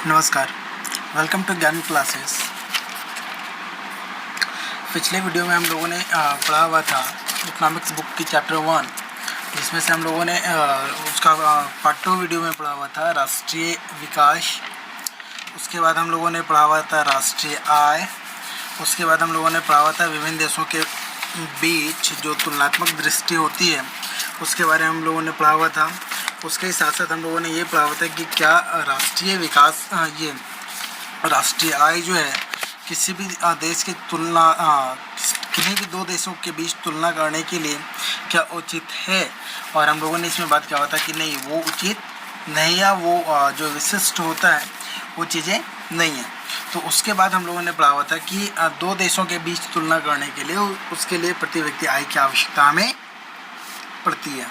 नमस्कार, welcome to ज्ञान classes. पिछले वीडियो में हम लोगों ने पढ़ा हुआ था इकोनॉमिक्स बुक की चैप्टर 1, जिसमें से हम लोगों ने उसका पार्ट 2 वीडियो में पढ़ा हुआ था राष्ट्रीय विकास। उसके बाद हम लोगों ने पढ़ा हुआ था राष्ट्रीय आय। उसके बाद हम लोगों ने पढ़ा हुआ था विभिन्न देशों के बीच जो तुलनात्मक दृष्टि होती है उसके बारे में हम लोगों ने पढ़ा हुआ था। उसके साथ साथ हम लोगों ने ये पढ़ा हुआ था कि क्या राष्ट्रीय विकास ये राष्ट्रीय आय जो है किसी भी देश की तुलना किन्हीं भी दो देशों के बीच तुलना करने के लिए क्या उचित है। और हम लोगों ने इसमें बात किया हुआ था कि नहीं, वो उचित नहीं, या वो जो विशिष्ट होता है वो चीज़ें नहीं है। तो उसके बाद हम लोगों ने पढ़ा हुआ था कि दो देशों के बीच तुलना करने के लिए उसके लिए प्रति व्यक्ति आय की आवश्यकता हमें पड़ती है।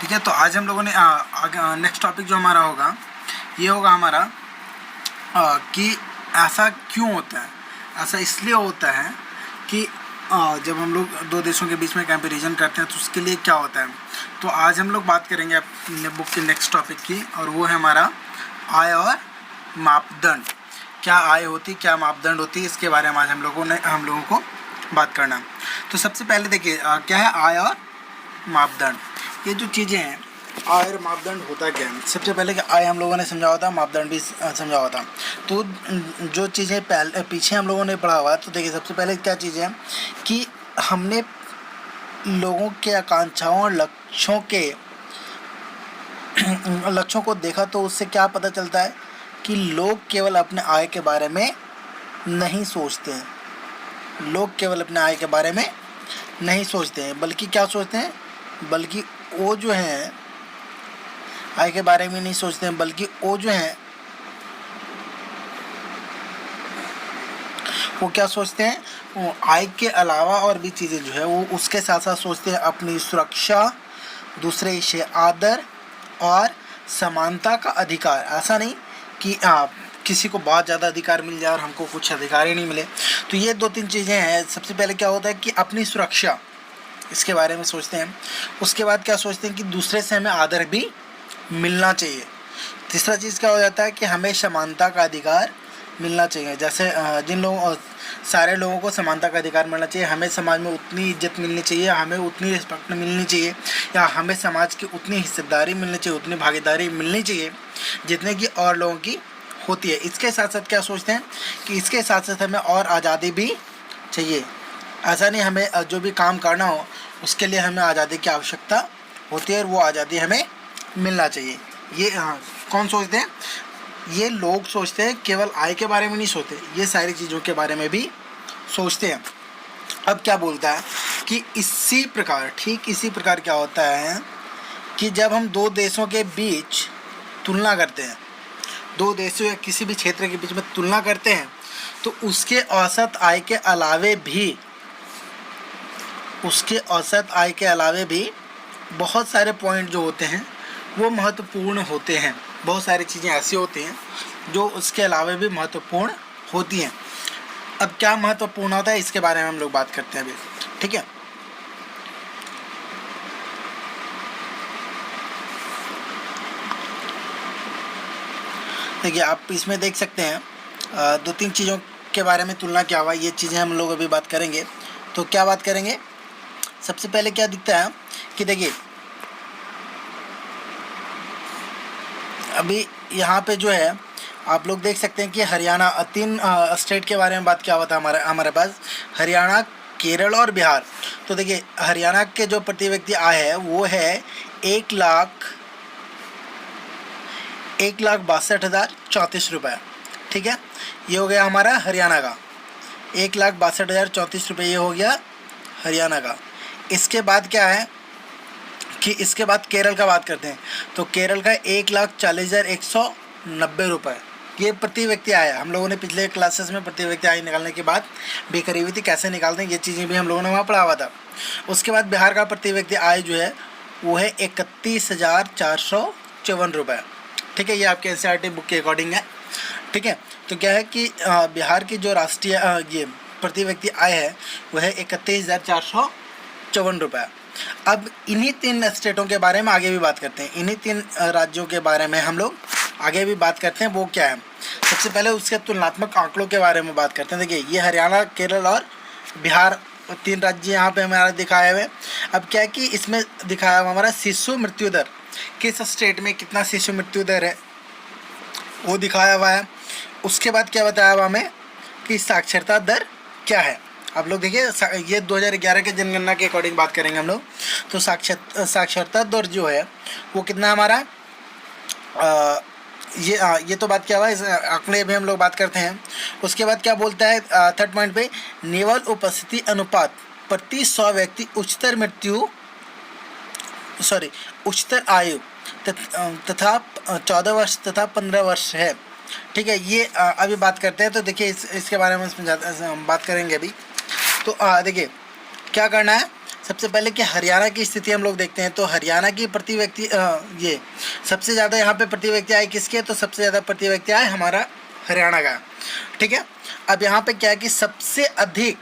ठीक है, तो आज हम लोगों ने नेक्स्ट टॉपिक जो हमारा होगा ये होगा हमारा कि ऐसा क्यों होता है। ऐसा इसलिए होता है कि जब हम लोग दो देशों के बीच में कंपैरिजन करते हैं तो उसके लिए क्या होता है। तो आज हम लोग बात करेंगे अपने बुक के नेक्स्ट टॉपिक की, और वो है हमारा आय और मापदंड। क्या आय होती, क्या मापदंड होती है, इसके बारे में आज हम लोगों को बात करना। तो सबसे पहले देखिए क्या है आय और मापदंड। ये जो चीज़ें हैं आय और मापदंड होता क्या है। सबसे पहले कि आय हम लोगों ने समझा हुआ था, मापदंड भी समझा हुआ था। तो जो चीज़ें पीछे हम लोगों ने पढ़ा हुआ है, तो देखिए सबसे पहले क्या चीज़ें हैं कि हमने लोगों के आकांक्षाओं और लक्ष्यों को देखा, तो उससे क्या पता चलता है कि लोग केवल अपने आय के बारे में नहीं सोचते हैं। लोग केवल अपने आय के बारे में नहीं सोचते हैं, बल्कि क्या सोचते हैं, बल्कि वो जो है आय के बारे में नहीं सोचते हैं, बल्कि वो जो है वो क्या सोचते हैं, वो आय के अलावा और भी चीज़ें जो है वो उसके साथ साथ सोचते हैं अपनी सुरक्षा, दूसरे से आदर और समानता का अधिकार। ऐसा नहीं कि किसी को बहुत ज़्यादा अधिकार मिल जाए और हमको कुछ अधिकार ही नहीं मिले। तो ये दो तीन चीज़ें हैं। सबसे पहले क्या होता है कि अपनी सुरक्षा, इसके बारे में सोचते हैं। उसके बाद क्या सोचते हैं कि दूसरे से हमें आदर भी मिलना चाहिए। तीसरा चीज़ क्या हो जाता है कि हमें समानता का अधिकार मिलना चाहिए। जैसे सारे लोगों को समानता का अधिकार मिलना चाहिए, हमें समाज में उतनी इज्जत मिलनी चाहिए, हमें उतनी रिस्पेक्ट मिलनी चाहिए, या हमें समाज की उतनी हिस्सेदारी मिलनी चाहिए, उतनी भागीदारी मिलनी चाहिए जितने की और लोगों की होती है। इसके साथ साथ क्या सोचते हैं कि इसके साथ साथ हमें और आज़ादी भी चाहिए। ऐसा नहीं, हमें जो भी काम करना हो उसके लिए हमें आज़ादी की आवश्यकता होती है और वो आज़ादी हमें मिलना चाहिए। ये कौन सोचते हैं, ये लोग सोचते हैं। केवल आय के बारे में नहीं सोचते, ये सारी चीज़ों के बारे में भी सोचते हैं। अब क्या बोलता है कि ठीक इसी प्रकार क्या होता है कि जब हम दो देशों के बीच तुलना करते हैं, दो देशों या किसी भी क्षेत्र के बीच में तुलना करते हैं, तो उसके औसत आय के अलावे भी बहुत सारे पॉइंट जो होते हैं वो महत्वपूर्ण होते हैं। बहुत सारी चीज़ें ऐसी होती हैं जो उसके अलावे भी महत्वपूर्ण होती हैं। अब क्या महत्वपूर्ण होता है इसके बारे में हम लोग बात करते हैं अभी। ठीक है, देखिए आप इसमें देख सकते हैं दो तीन चीज़ों के बारे में तुलना क्या हुआ, ये चीज़ें हम लोग अभी बात करेंगे। तो क्या बात करेंगे, सबसे पहले क्या दिखता है कि देखिए अभी यहाँ पे जो है आप लोग देख सकते हैं कि हरियाणा, तीन स्टेट के बारे में बात किया हुआ था हमारे पास, हरियाणा, केरल और बिहार। तो देखिए हरियाणा के जो प्रति व्यक्ति आय है वो है 1,62,034 रुपये। ठीक है, ये हो गया हमारा हरियाणा का 1,62,034 रुपये, ये हो गया हरियाणा का। इसके बाद क्या है कि इसके बाद केरल का बात करते हैं। तो केरल का 1,40,190 रुपये, ये प्रति व्यक्ति आया। हम लोगों ने पिछले क्लासेस में प्रति व्यक्ति आय निकालने की बात भी करी हुई थी, कैसे निकालते हैं ये चीज़ें भी हम लोगों ने वहाँ पढ़ा हुआ था। उसके बाद बिहार का प्रति व्यक्ति आय जो है वो है 31,454 रुपये। ठीक है, ये आपके NCERT बुक के अकॉर्डिंग है। ठीक है, तो क्या है कि बिहार की जो राष्ट्रीय ये प्रति व्यक्ति आय है वह है 31,454 रुपये। अब इन्हीं तीन स्टेटों के बारे में आगे भी बात करते हैं, इन्हीं तीन राज्यों के बारे में हम लोग आगे भी बात करते हैं वो क्या है। सबसे पहले उसके तुलनात्मक आंकड़ों के बारे में बात करते हैं। देखिए ये हरियाणा, केरल और बिहार 3 राज्य यहाँ पे हमारा दिखाया हुआ है। अब क्या है कि इसमें दिखाया हुआ हमारा शिशु मृत्यु दर, किस स्टेट में कितना शिशु मृत्यु दर है वो दिखाया हुआ है। उसके बाद क्या बताया हुआ हमें कि साक्षरता दर क्या है। आप लोग देखिए ये 2011 के जनगणना के अकॉर्डिंग बात करेंगे हम लोग। तो साक्षरता दर जो है वो कितना हमारा ये तो बात क्या हुआ, इस आंकड़े भी हम लोग बात करते हैं। उसके बाद क्या बोलता है 3rd पॉइंट पे, नेवल उपस्थिति अनुपात प्रति 100 व्यक्ति उच्चतर आयु तथा 14 वर्ष तथा 15 वर्ष है। ठीक है, ये अभी बात करते हैं। तो देखिए इसके बारे में हम बात करेंगे अभी। तो देखिए क्या करना है, सबसे पहले कि हरियाणा की स्थिति हम लोग देखते हैं। तो हरियाणा की प्रति व्यक्ति ये सबसे ज़्यादा यहाँ पे प्रति व्यक्ति आय किसके, तो सबसे ज़्यादा प्रति व्यक्ति आय हमारा हरियाणा का। ठीक है, अब यहाँ पे क्या है कि सबसे अधिक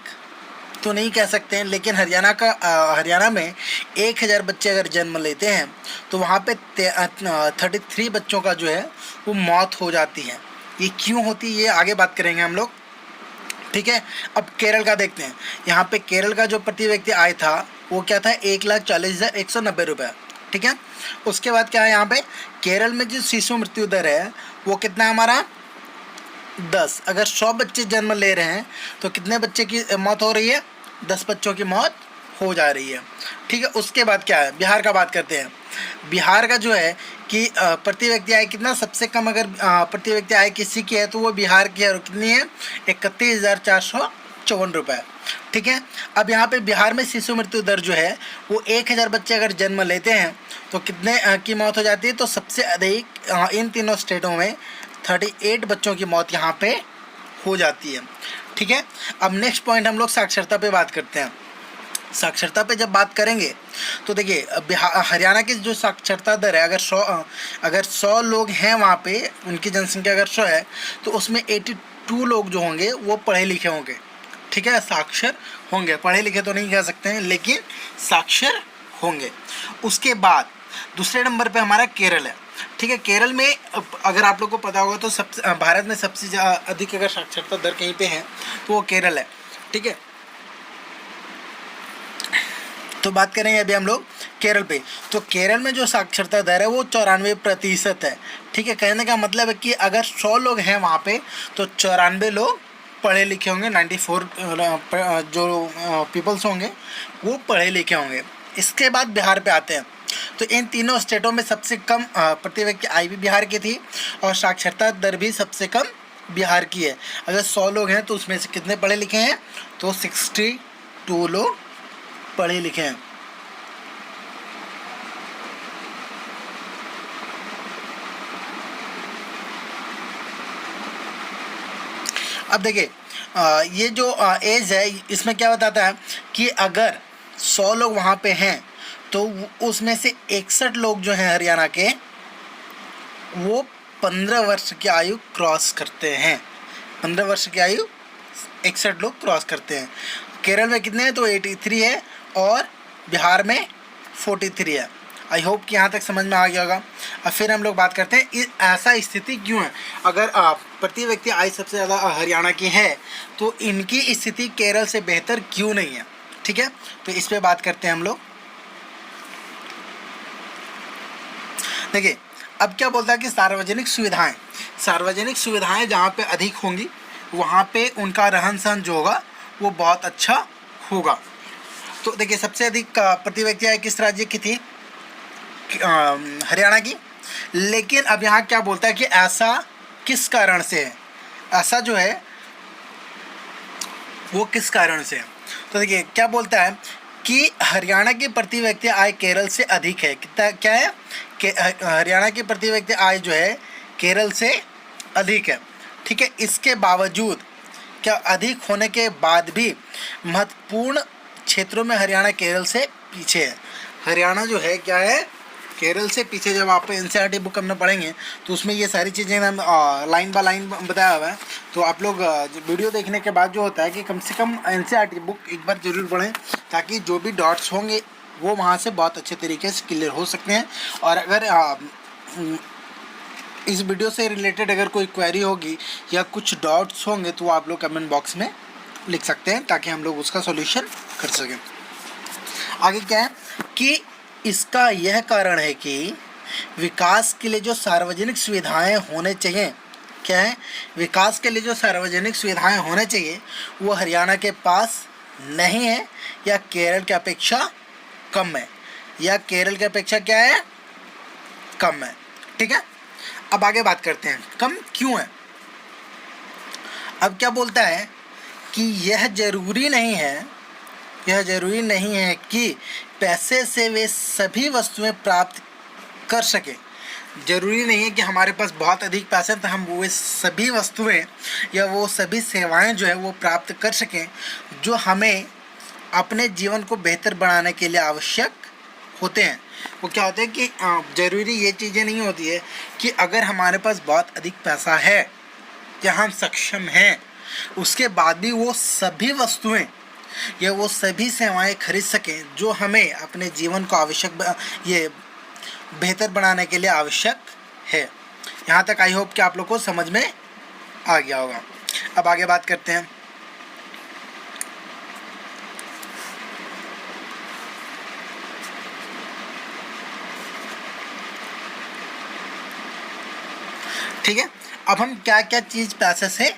तो नहीं कह सकते हैं, लेकिन हरियाणा में 1000 बच्चे अगर जन्म लेते हैं तो वहाँ पे 33 बच्चों का जो है वो मौत हो जाती है। ये क्यों होती है ये आगे बात करेंगे हम लोग। ठीक है, अब केरल का देखते हैं। यहाँ पे केरल का जो प्रति व्यक्ति आय था वो क्या था, 1,40,190 रुपये। ठीक है, उसके बाद क्या है यहाँ पे केरल में जो शिशु मृत्यु दर है वो कितना हमारा 10। अगर 100 बच्चे जन्म ले रहे हैं तो कितने बच्चे की मौत हो रही है, 10 बच्चों की मौत हो जा रही है। ठीक है, उसके बाद क्या है, बिहार का बात करते हैं। बिहार का जो है कि प्रति व्यक्ति आय कितना, सबसे कम अगर प्रति व्यक्ति आय किसी की है तो वो बिहार की है, और कितनी है 31,454 रुपये। ठीक है, अब यहाँ पे बिहार में शिशु मृत्यु दर जो है वो 1000 बच्चे अगर जन्म लेते हैं तो कितने की मौत हो जाती है, तो सबसे अधिक इन तीनों स्टेटों में 38 बच्चों की मौत यहाँ पे हो जाती है। ठीक है, अब नेक्स्ट पॉइंट हम लोग साक्षरता पे बात करते हैं। साक्षरता पे जब बात करेंगे तो देखिए हरियाणा की जो साक्षरता दर है, अगर 100 लोग हैं वहाँ पे, उनकी जनसंख्या अगर 100 है तो उसमें 82 लोग जो होंगे वो पढ़े लिखे होंगे। ठीक है, साक्षर होंगे, पढ़े लिखे तो नहीं कह सकते हैं लेकिन साक्षर होंगे। उसके बाद दूसरे नंबर पे हमारा केरल है। ठीक है, केरल में अगर आप लोग को पता होगा तो भारत में सबसे अधिक अगर साक्षरता दर कहीं पे है तो वो केरल है। ठीक है, तो बात करेंगे अभी हम लोग केरल पे। तो केरल में जो साक्षरता दर है वो 94% है। ठीक है, कहने का मतलब है कि अगर 100 लोग हैं वहाँ पे तो 94 लोग पढ़े लिखे होंगे, 94 जो पीपल्स होंगे वो पढ़े लिखे होंगे। इसके बाद बिहार पे आते हैं। तो इन तीनों स्टेटों में सबसे कम प्रति व्यक्ति आय भी बिहार की थी और साक्षरता दर भी सबसे कम बिहार की है। अगर 100 लोग हैं तो उसमें से कितने पढ़े लिखे हैं, तो 62 लोग पढ़े लिखे हैं। अब देखिए ये जो एज है इसमें क्या बताता है कि अगर 100 लोग वहाँ पे हैं तो उसमें से 61 लोग जो हैं हरियाणा के वो 15 वर्ष की आयु क्रॉस करते हैं। 15 वर्ष की आयु 61 लोग क्रॉस करते हैं। केरल में कितने हैं, तो 83 है और बिहार में 43 है। आई होप कि यहाँ तक समझ में आ गया होगा। अब फिर हम लोग बात करते हैं ऐसा स्थिति क्यों है। अगर प्रति व्यक्ति आय सबसे ज़्यादा हरियाणा की है तो इनकी स्थिति केरल से बेहतर क्यों नहीं है। ठीक है, तो इस पर बात करते हैं हम लोग। देखिए अब क्या बोलता है कि सार्वजनिक सुविधाएं जहाँ पे अधिक होंगी वहाँ पे उनका रहन सहन जो होगा वो बहुत अच्छा होगा। तो देखिए सबसे अधिक प्रति व्यक्ति आय किस राज्य की थी, हरियाणा की। लेकिन अब यहाँ क्या बोलता है कि ऐसा किस कारण से है, ऐसा जो है वो किस कारण से है। तो देखिए क्या बोलता है कि हरियाणा की प्रति व्यक्ति आय केरल से अधिक है। कितना क्या है कि हरियाणा की प्रति व्यक्ति आय जो है केरल से अधिक है। ठीक है, इसके बावजूद क्या अधिक होने के बाद भी महत्वपूर्ण क्षेत्रों में हरियाणा केरल से पीछे है। हरियाणा जो है क्या है, केरल से पीछे। जब आप एनसीईआरटी बुक करना पढ़ेंगे तो उसमें ये सारी चीज़ें हम लाइन बाय लाइन बताया हुआ है। तो आप लोग वीडियो देखने के बाद जो होता है कि कम से कम एनसीईआरटी बुक एक बार ज़रूर पढ़ें ताकि जो भी डॉट्स होंगे वो वहाँ से बहुत अच्छे तरीके से क्लियर हो सकते हैं। और अगर इस वीडियो से रिलेटेड अगर कोई क्वेरी होगी या कुछ डाउट्स होंगे तो आप लोग कमेंट बॉक्स में लिख सकते हैं ताकि हम लोग उसका सॉल्यूशन कर सकें। आगे क्या है कि इसका यह कारण है कि विकास के लिए जो सार्वजनिक सुविधाएं होने चाहिए, क्या है, विकास के लिए जो सार्वजनिक सुविधाएं होने चाहिए वो हरियाणा के पास नहीं है या केरल की अपेक्षा कम है, या केरल की अपेक्षा क्या है, कम है। ठीक है, अब आगे बात करते हैं कम क्यों है। अब क्या बोलता है कि यह जरूरी नहीं है कि पैसे से वे सभी वस्तुएं प्राप्त कर सके। जरूरी नहीं है कि हमारे पास बहुत अधिक पैसे तो हम वो सभी वस्तुएं या वो सभी सेवाएं जो है वो प्राप्त कर सकें जो हमें अपने जीवन को बेहतर बनाने के लिए आवश्यक होते हैं। वो क्या होते हैं कि ज़रूरी ये चीज़ें नहीं होती है कि अगर हमारे पास बहुत अधिक पैसा है या हम सक्षम हैं उसके बाद भी वो सभी वस्तुएं या वो सभी सेवाएं खरीद सकें जो हमें अपने जीवन को ये बेहतर बनाने के लिए आवश्यक है। यहाँ तक आई होप कि आप लोग को समझ में आ गया होगा। अब आगे बात करते हैं। ठीक है, अब हम क्या क्या चीज़ पैसे से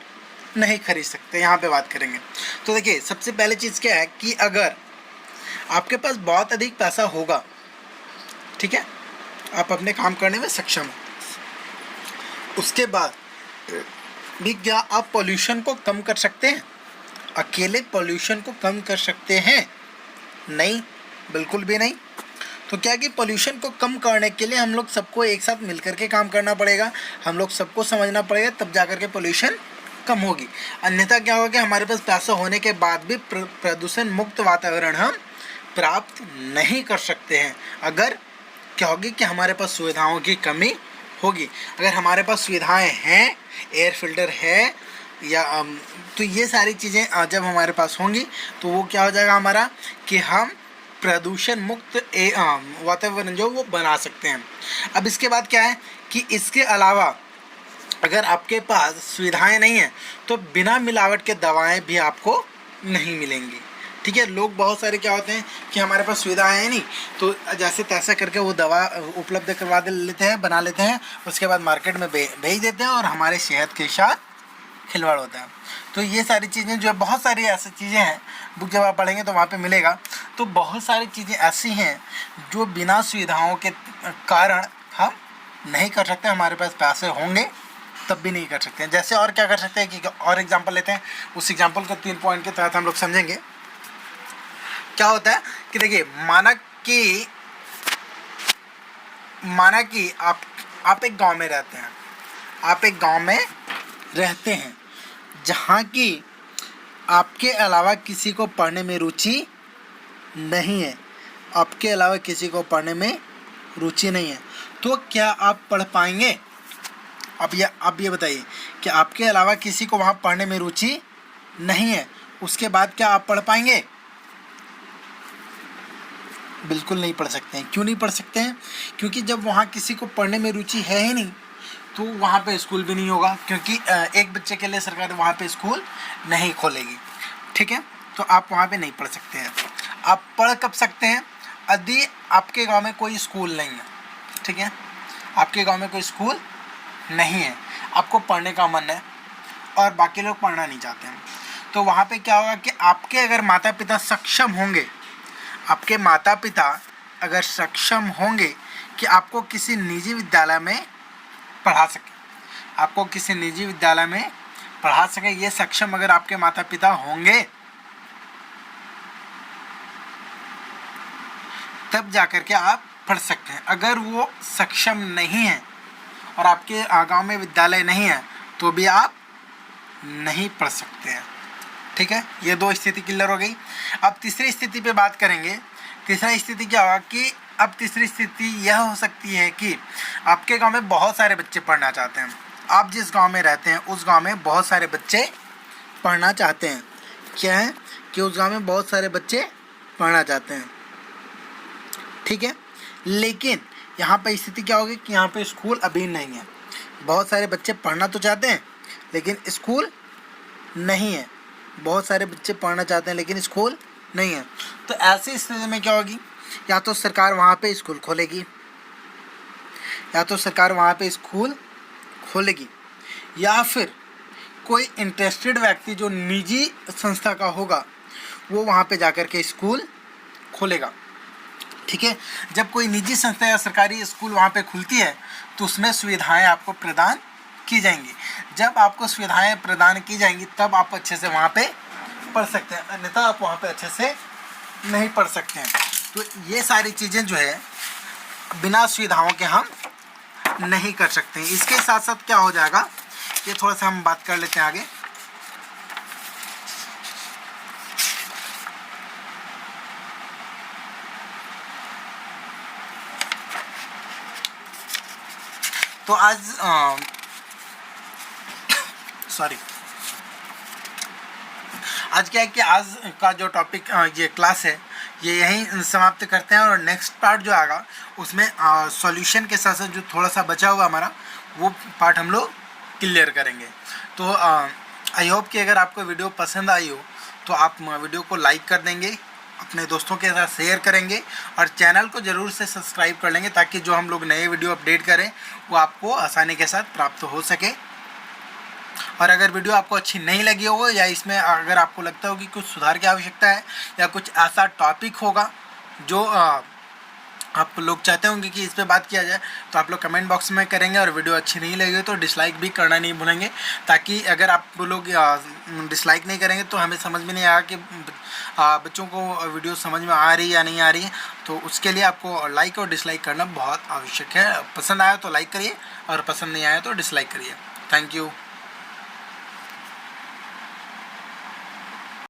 नहीं खरीद सकते यहाँ पे बात करेंगे। तो देखिए सबसे पहले चीज़ क्या है कि अगर आपके पास बहुत अधिक पैसा होगा, ठीक है, आप अपने काम करने में सक्षम हो, उसके बाद भी क्या आप पोल्यूशन को कम कर सकते हैं? अकेले पोल्यूशन को कम कर सकते हैं? नहीं, बिल्कुल भी नहीं। तो क्या कि पोल्यूशन को कम करने के लिए हम लोग सबको एक साथ मिलकर के काम करना पड़ेगा, हम लोग सबको समझना पड़ेगा, तब जा कर के पोल्यूशन कम होगी। अन्यथा क्या होगा कि हमारे पास पैसा होने के बाद भी प्रदूषण मुक्त वातावरण हम प्राप्त नहीं कर सकते हैं। अगर क्या होगी कि हमारे पास सुविधाओं की कमी होगी। अगर हमारे पास सुविधाएं हैं, एयर फिल्टर है या तो ये सारी चीज़ें जब हमारे पास होंगी तो वो क्या हो जाएगा हमारा कि हम प्रदूषण मुक्त वातावरण जो वो बना सकते हैं। अब इसके बाद क्या है कि इसके अलावा अगर आपके पास सुविधाएं नहीं हैं तो बिना मिलावट के दवाएं भी आपको नहीं मिलेंगी। ठीक है, लोग बहुत सारे क्या होते हैं कि हमारे पास सुविधाएं हैं नहीं तो जैसे तैसा करके वो दवा उपलब्ध करवा लेते हैं, बना लेते हैं, उसके बाद मार्केट में भेज देते हैं और हमारे सेहत के साथ खिलवाड़ होता है। तो ये सारी चीज़ें जो है, बहुत सारी ऐसी चीज़ें हैं, बुक जब आप पढ़ेंगे तो वहाँ पे मिलेगा। तो बहुत सारी चीज़ें ऐसी हैं जो बिना सुविधाओं के कारण हम नहीं कर सकते, हमारे पास पैसे होंगे तब भी नहीं कर सकते हैं। जैसे और क्या कर सकते हैं कि और एग्जांपल लेते हैं, उस एग्जांपल को 3 पॉइंट के तहत हम लोग समझेंगे। क्या होता है कि देखिए माना कि आप एक गांव में रहते हैं, आप एक गांव में रहते हैं जहाँ की आपके अलावा किसी को पढ़ने में रुचि नहीं है, आपके अलावा किसी को पढ़ने में रुचि नहीं है, तो क्या आप पढ़ पाएंगे? अब ये बताइए कि आपके अलावा किसी को वहाँ पढ़ने में रुचि नहीं है, उसके बाद क्या आप पढ़ पाएंगे? बिल्कुल नहीं पढ़ सकते हैं। क्यों नहीं पढ़ सकते हैं? क्योंकि जब वहाँ किसी को पढ़ने में रुचि है ही नहीं तो वहाँ पे स्कूल भी नहीं होगा, क्योंकि एक बच्चे के लिए सरकार वहाँ पे स्कूल नहीं खोलेगी। ठीक है, तो आप वहाँ पे नहीं पढ़ सकते हैं। आप पढ़ कब सकते हैं? यदि आपके गांव में कोई स्कूल नहीं है, ठीक है, आपके गांव में कोई स्कूल नहीं है, आपको पढ़ने का मन है और बाकी लोग पढ़ना नहीं चाहते हैं, तो वहाँ पे क्या होगा कि आपके अगर माता पिता सक्षम होंगे, आपके माता पिता अगर सक्षम होंगे कि आपको किसी निजी विद्यालय में पढ़ा सके, आपको किसी निजी विद्यालय में पढ़ा सके, ये सक्षम अगर आपके माता पिता होंगे तब जाकर के आप पढ़ सकते हैं। अगर वो सक्षम नहीं है और आपके गांव में विद्यालय नहीं है तो भी आप नहीं पढ़ सकते हैं। ठीक है, ये 2 स्थिति क्लियर हो गई। अब तीसरी स्थिति पे बात करेंगे। तीसरा स्थिति क्या होगा कि अब तीसरी स्थिति यह हो सकती है कि आपके गांव में बहुत सारे बच्चे पढ़ना चाहते हैं, आप जिस गांव में रहते हैं उस गांव में बहुत सारे बच्चे पढ़ना चाहते हैं। क्या है कि उस गांव में बहुत सारे बच्चे पढ़ना चाहते हैं, ठीक है, लेकिन यहाँ पर स्थिति क्या होगी कि यहाँ पे स्कूल अभी नहीं है। बहुत सारे बच्चे पढ़ना तो चाहते हैं लेकिन स्कूल नहीं है। बहुत सारे बच्चे पढ़ना चाहते हैं लेकिन स्कूल नहीं है। तो ऐसी स्थिति में क्या होगी, या तो सरकार वहाँ पे स्कूल खोलेगी, या फिर कोई इंटरेस्टेड व्यक्ति जो निजी संस्था का होगा वो वहाँ पे जाकर के स्कूल खोलेगा। ठीक है, जब कोई निजी संस्था या सरकारी स्कूल वहाँ पे खुलती है तो उसमें सुविधाएं आपको प्रदान की जाएंगी। जब आपको सुविधाएं प्रदान की जाएंगी तब आप अच्छे से वहाँ पे पढ़ सकते हैं, अन्यथा आप वहाँ पे अच्छे से नहीं पढ़ सकते हैं। तो ये सारी चीज़ें जो है बिना सुविधाओं के हम नहीं कर सकते हैं। इसके साथ साथ क्या हो जाएगा, ये थोड़ा सा हम बात कर लेते हैं आगे। तो आज आज क्या है कि आज का जो टॉपिक ये क्लास है ये यहीं समाप्त करते हैं, और नेक्स्ट पार्ट जो आएगा उसमें सॉल्यूशन के साथ साथ जो थोड़ा सा बचा हुआ हमारा वो पार्ट हम लोग क्लियर करेंगे। तो आई होप कि अगर आपको वीडियो पसंद आई हो तो आप वीडियो को लाइक कर देंगे, अपने दोस्तों के साथ शेयर करेंगे और चैनल को ज़रूर से सब्सक्राइब कर लेंगे ताकि जो हम लोग नए वीडियो अपडेट करें वो आपको आसानी के साथ प्राप्त हो सके। और अगर वीडियो आपको अच्छी नहीं लगी हो या इसमें अगर आपको लगता हो कि कुछ सुधार की आवश्यकता है या कुछ ऐसा टॉपिक होगा जो आप लोग चाहते होंगे कि इस पर बात किया जाए तो आप लोग कमेंट बॉक्स में करेंगे, और वीडियो अच्छी नहीं लगी तो डिसलाइक भी करना नहीं भूलेंगे, ताकि अगर आप लोग डिसलाइक नहीं करेंगे तो हमें समझ में नहीं आएगा कि बच्चों को वीडियो समझ में आ रही है या नहीं आ रही है। तो उसके लिए आपको लाइक और डिसलाइक करना बहुत आवश्यक है। पसंद आया तो लाइक करिए और पसंद नहीं आया तो डिसलाइक करिए। Thank you.